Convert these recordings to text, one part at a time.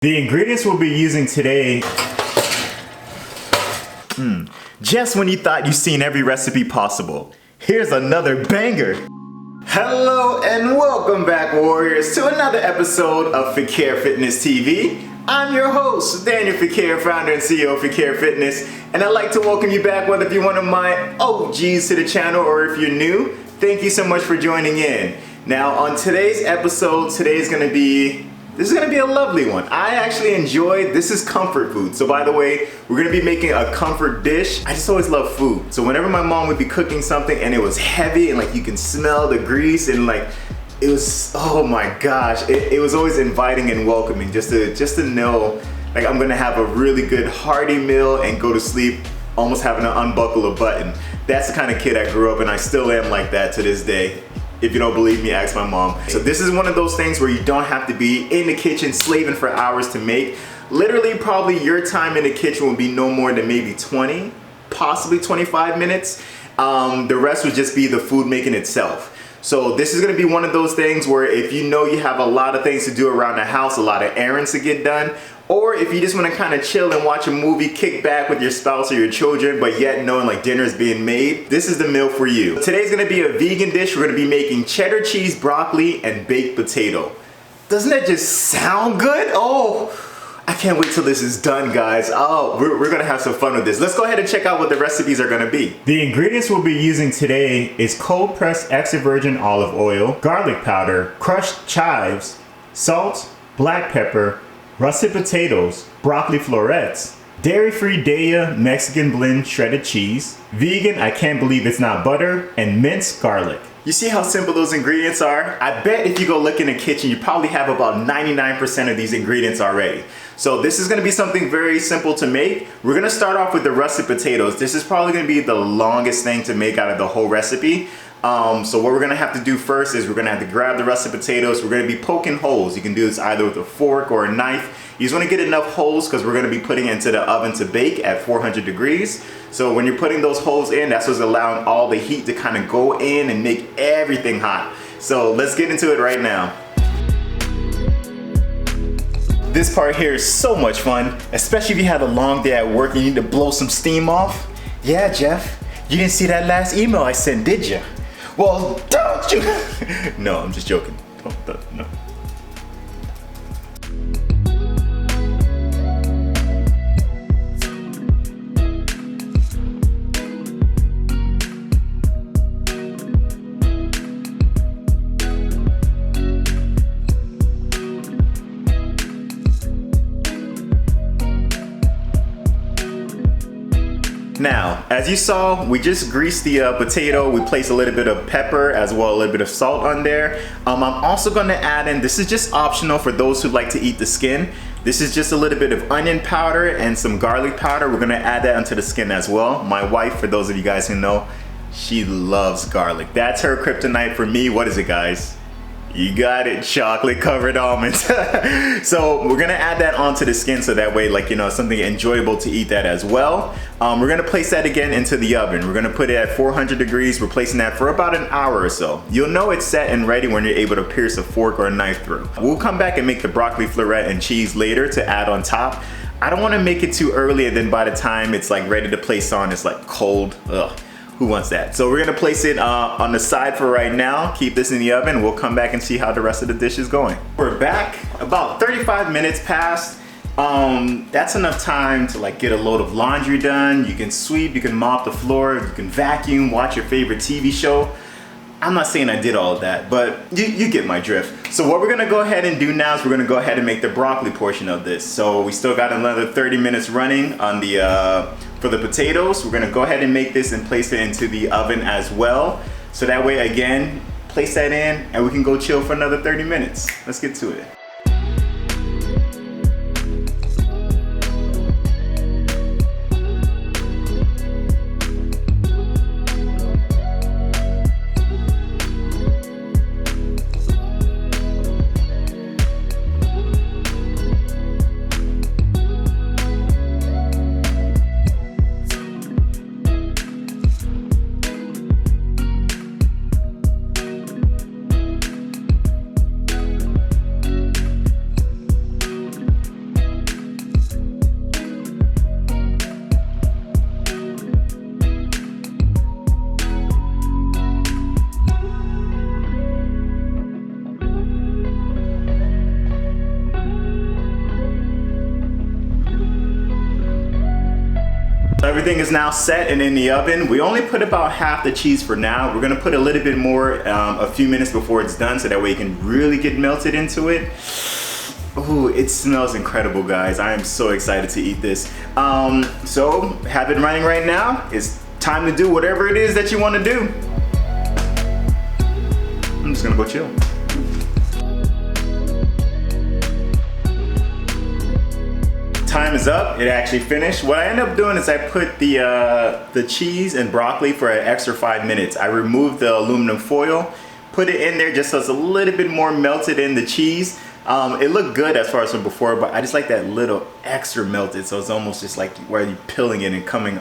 The ingredients we'll be using today. Just when you thought you've seen every recipe possible, here's another banger. Hello and welcome back, warriors, to another episode of Fequiere Fitness TV. I'm your host, Daniel Fequiere, founder and CEO of Fequiere Fitness, and I'd like to welcome you back, whether you're one of my OGs to the channel or if you're new. Thank you so much for joining in. Now, on today's episode, this is gonna be a lovely one. I actually enjoyed, this is comfort food. So by the way, we're gonna be making a comfort dish. I just always love food. So whenever my mom would be cooking something and it was heavy and like you can smell the grease and like, it was, oh my gosh. It was always inviting and welcoming just to know like I'm gonna have a really good hearty meal and go to sleep almost having to unbuckle a button. That's the kind of kid I grew up and I still am like that to this day. If you don't believe me, ask my mom. So this is one of those things where you don't have to be in the kitchen slaving for hours to make. Literally, probably your time in the kitchen will be no more than maybe 20, possibly 25 minutes. The rest would just be the food making itself. So this is gonna be one of those things where if you know you have a lot of things to do around the house, a lot of errands to get done, or if you just wanna kinda chill and watch a movie, kick back with your spouse or your children, but yet knowing like dinner is being made, this is the meal for you. Today's gonna be a vegan dish. We're gonna be making cheddar cheese, broccoli, and baked potato. Doesn't that just sound good? Oh, I can't wait till this is done, guys. Oh, we're gonna have some fun with this. Let's go ahead and check out what the recipes are gonna be. The ingredients we'll be using today is cold pressed extra virgin olive oil, garlic powder, crushed chives, salt, black pepper, russet potatoes, broccoli florets, dairy-free Daya Mexican blend shredded cheese, vegan I can't believe it's not butter, and minced garlic. You see how simple those ingredients are? I bet if you go look in the kitchen, you probably have about 99% of these ingredients already. So this is gonna be something very simple to make. We're gonna start off with the russet potatoes. This is probably gonna be the longest thing to make out of the whole recipe. So what we're gonna have to do first is we're gonna have to grab the russet potatoes. We're gonna be poking holes. You can do this either with a fork or a knife. You just wanna get enough holes because we're gonna be putting it into the oven to bake at 400 degrees. So when you're putting those holes in, that's what's allowing all the heat to kind of go in and make everything hot. So let's get into it right now. This part here is so much fun, especially if you had a long day at work and you need to blow some steam off. Yeah, Jeff, you didn't see that last email I sent, did you? Well, don't you? No, I'm just joking. No. Now, as you saw, we just greased the potato. We placed a little bit of pepper as well, a little bit of salt on there. I'm also gonna add in, this is just optional for those who like to eat the skin. This is just a little bit of onion powder and some garlic powder. We're gonna add that onto the skin as well. My wife, for those of you guys who know, she loves garlic. That's her kryptonite. For me, what is it, guys? You got it, chocolate covered almonds. So we're gonna add that onto the skin so that way, like, you know, something enjoyable to eat that as well. We're gonna place that again into the oven. We're gonna put it at 400 degrees. We're placing that for about an hour or so. You'll know it's set and ready when you're able to pierce a fork or a knife through. We'll come back and make the broccoli floret and cheese later to add on top. I don't wanna make it too early and then by the time it's like ready to place on, it's like cold. Ugh. Who wants that? So we're gonna place it on the side for right now. Keep this in the oven. We'll come back and see how the rest of the dish is going. We're back, about 35 minutes past. That's enough time to like get a load of laundry done. You can sweep, you can mop the floor, you can vacuum, watch your favorite TV show. I'm not saying I did all of that, but you get my drift. So what we're gonna go ahead and do now is we're gonna go ahead and make the broccoli portion of this. So we still got another 30 minutes running on the, for the potatoes. We're gonna go ahead and make this and place it into the oven as well. So that way, again, place that in and we can go chill for another 30 minutes. Let's get to it. everything is now set and in the oven. We only put about half the cheese for now. We're gonna put a little bit more a few minutes before it's done so that way it can really get melted into it. Ooh, it smells incredible, guys. I am so excited to eat this. So have it running right now. It's time to do whatever it is that you want to do. I'm just gonna go chill. Time is up. It actually finished. What I ended up doing is I put the cheese and broccoli for an extra 5 minutes. I removed the aluminum foil, put it in there just so it's a little bit more melted in the cheese. It looked good as far as from before, but I just like that little extra melted, so it's almost just like where you're peeling it and coming.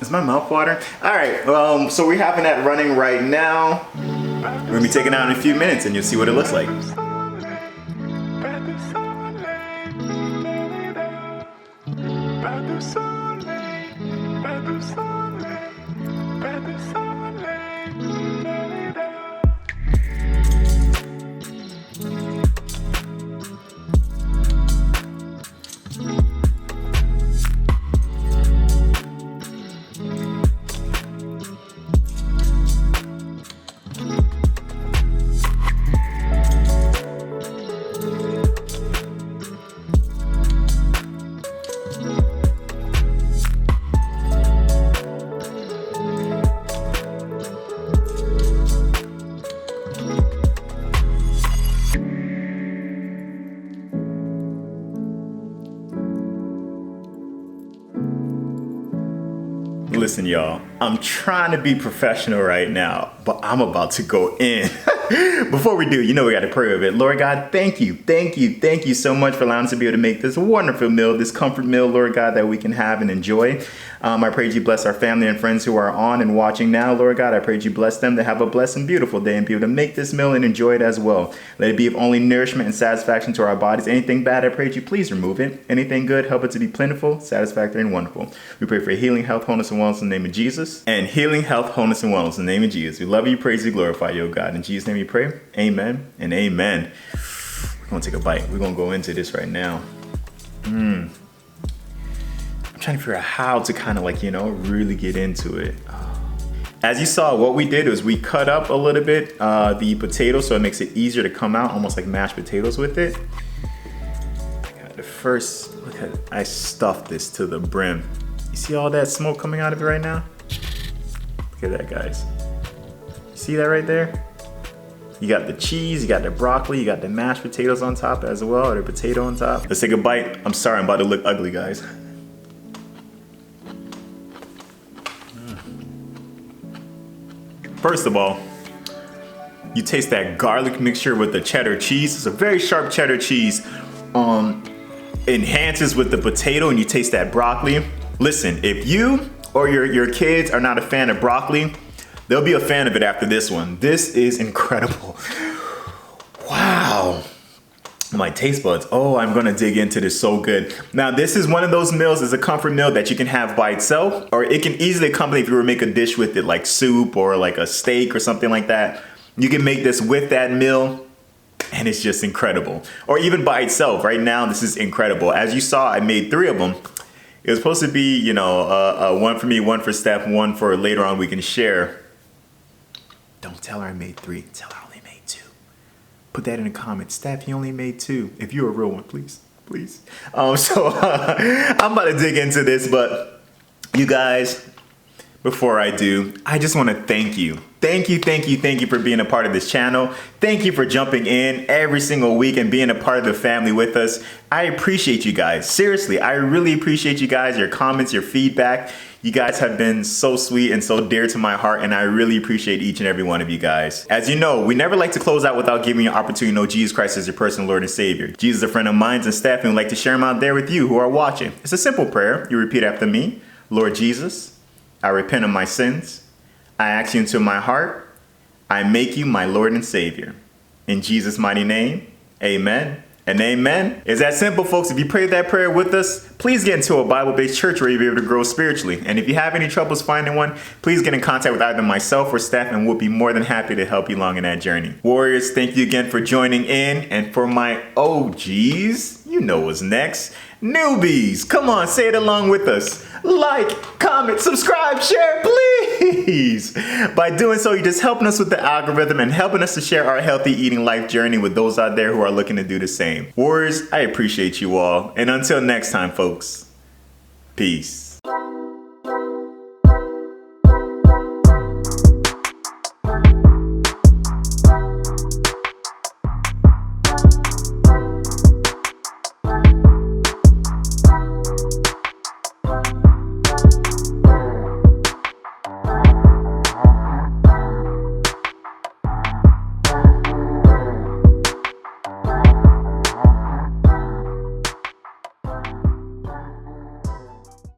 Is my mouth watering? All right, so we're having that running right now. We're gonna be taking it out in a few minutes and you'll see what it looks like. Listen, y'all, I'm trying to be professional right now, but I'm about to go in. Before we do, you know we got to pray with it. Lord God, thank you so much for allowing us to be able to make this wonderful meal, this comfort meal, Lord God, that we can have and enjoy. I pray that you bless our family and friends who are on and watching now, Lord God. I pray that you bless them to have a blessed and beautiful day and be able to make this meal and enjoy it as well. Let it be of only nourishment and satisfaction to our bodies. Anything bad, I pray that you please remove it. Anything good, help it to be plentiful, satisfactory, and wonderful. We pray for healing, health, wholeness, and wellness in the name of Jesus. And healing, health, wholeness, and wellness in the name of Jesus. We love you, praise you, glorify you, oh God. In Jesus' name we pray. Amen and amen. We're going to take a bite. We're going to go into this right now. I'm trying to figure out how to kind of like, really get into it. As you saw, what we did was we cut up a little bit the potato so it makes it easier to come out, almost like mashed potatoes with it. The first, look at it. I stuffed this to the brim. You see all that smoke coming out of it right now? Look at that, guys. You see that right there? You got the cheese, you got the broccoli, you got the mashed potatoes on top as well, or the potato on top. Let's take a bite. I'm sorry, I'm about to look ugly, guys. First of all, you taste that garlic mixture with the cheddar cheese. It's a very sharp cheddar cheese. Enhances with the potato, and you taste that broccoli. Listen, if you or your kids are not a fan of broccoli, they'll be a fan of it after this one. This is incredible. Wow. My taste buds. Oh, I'm gonna dig into this so good. Now, this is one of those meals, it's a comfort meal that you can have by itself, or it can easily accompany if you were to make a dish with it, like soup or like a steak or something like that. You can make this with that meal, and it's just incredible. Or even by itself. Right now, this is incredible. As you saw, I made 3 of them. It was supposed to be, one for me, one for Steph, one for later on we can share. Don't tell her I made 3. Tell her I only made 2. Put that in the comments. Steph, you only made 2. If you're a real one, please. I'm about to dig into this, but you guys, before I do, I just want to thank you. Thank you for being a part of this channel. Thank you for jumping in every single week and being a part of the family with us. I appreciate you guys. Seriously, I really appreciate you guys, your comments, your feedback. You guys have been so sweet and so dear to my heart, and I really appreciate each and every one of you guys. As you know, we never like to close out without giving you an opportunity to know Jesus Christ as your personal Lord and Savior. Jesus is a friend of mine and Steph, and we'd like to share him out there with you who are watching. It's a simple prayer. You repeat after me. Lord Jesus, I repent of my sins. I ask you into my heart. I make you my Lord and Savior. In Jesus' mighty name, amen and amen. It's that simple, folks. If you prayed that prayer with us, please get into a Bible-based church where you'll be able to grow spiritually. And if you have any troubles finding one, please get in contact with either myself or Steph, and we'll be more than happy to help you along in that journey. Warriors, thank you again for joining in. And for my OGs, you know what's next. Newbies, come on, say it along with us. Like, comment, subscribe, share, please. By doing so, you're just helping us with the algorithm and helping us to share our healthy eating life journey with those out there who are looking to do the same. Warriors, I appreciate you all. And until next time, folks, peace.